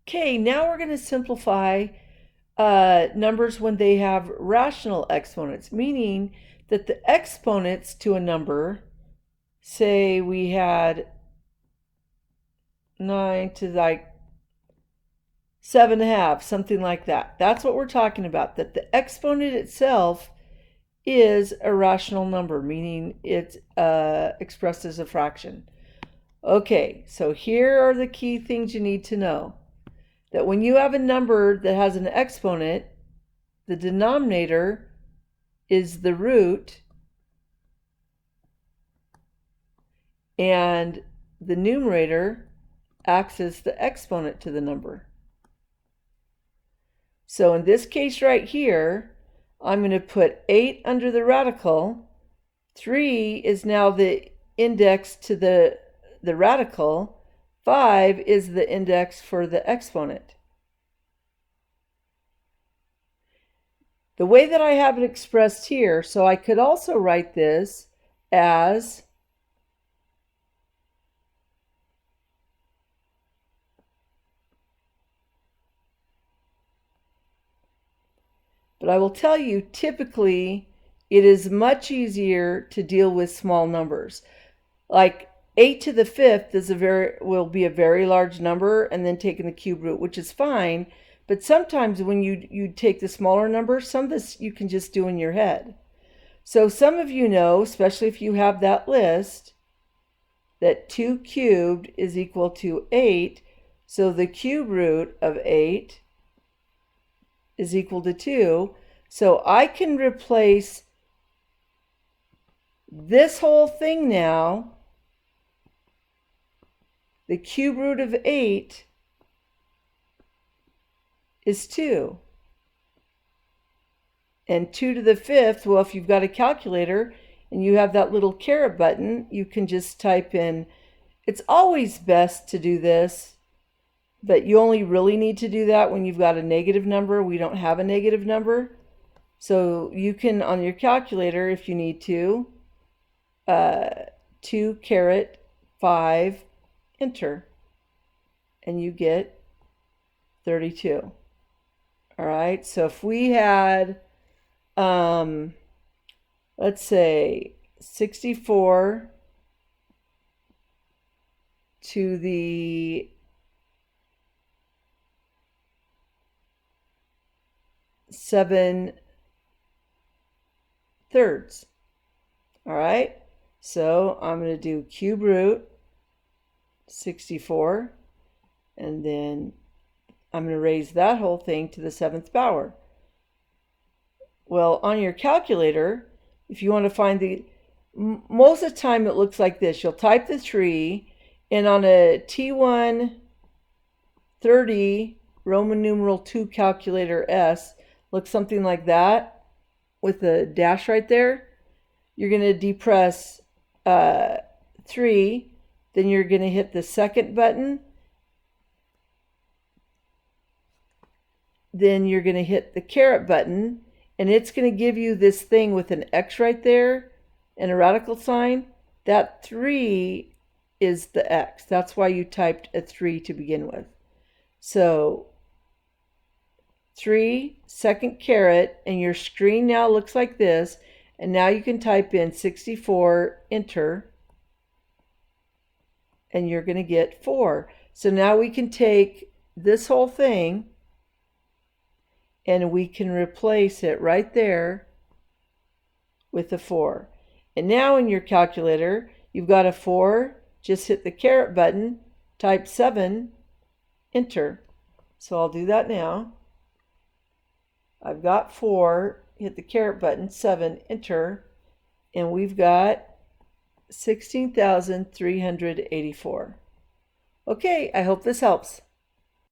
Okay, now we're going to simplify numbers when they have rational exponents, meaning that the exponents to a number, say we had 9 to like 7.5, something like that. That's what we're talking about, that the exponent itself is a rational number, meaning it's expressed as a fraction. Okay, so here are the key things you need to know. That when you have a number that has an exponent, the denominator is the root and the numerator acts as the exponent to the number. So in this case right here, I'm going to put 8 under the radical. 3 is now the index to the radical. 5 is the index for the exponent. The way that I have it expressed here, so I could also write this as but I will tell you, typically, it is much easier to deal with small numbers. Like 8 to the 5th will be a very large number, and then taking the cube root, which is fine. But sometimes when you take the smaller number, some of this you can just do in your head. So some of you know, especially if you have that list, that 2 cubed is equal to 8. So the cube root of 8 is equal to 2. So I can replace this whole thing now. The cube root of 8 is 2. And 2 to the 5th, well, if you've got a calculator and you have that little caret button, you can just type in. It's always best to do this, but you only really need to do that when you've got a negative number. We don't have a negative number. So you can, on your calculator, if you need to, 2 caret 5, enter, and you get 32. All right, so if we had, let's say 64 to the 7/3. All right, so I'm going to do cube root 64, and then I'm going to raise that whole thing to the 7th power. Well, on your calculator, if you want to find most of the time it looks like this. You'll type the 3, and on a T130 Roman numeral 2 calculator S, looks something like that with a dash right there. You're going to depress 3, then you're going to hit the second button, then you're going to hit the caret button, and it's going to give you this thing with an X right there and a radical sign. That 3 is the X. That's why you typed a 3 to begin with. So 3, second caret, and your screen now looks like this. And now you can type in 64, enter, and you're going to get 4. So now we can take this whole thing and we can replace it right there with a 4. And now in your calculator, you've got a 4, just hit the caret button, type 7, enter. So I'll do that now. I've got 4, hit the caret button, 7, enter, and we've got 16,384. Okay, I hope this helps.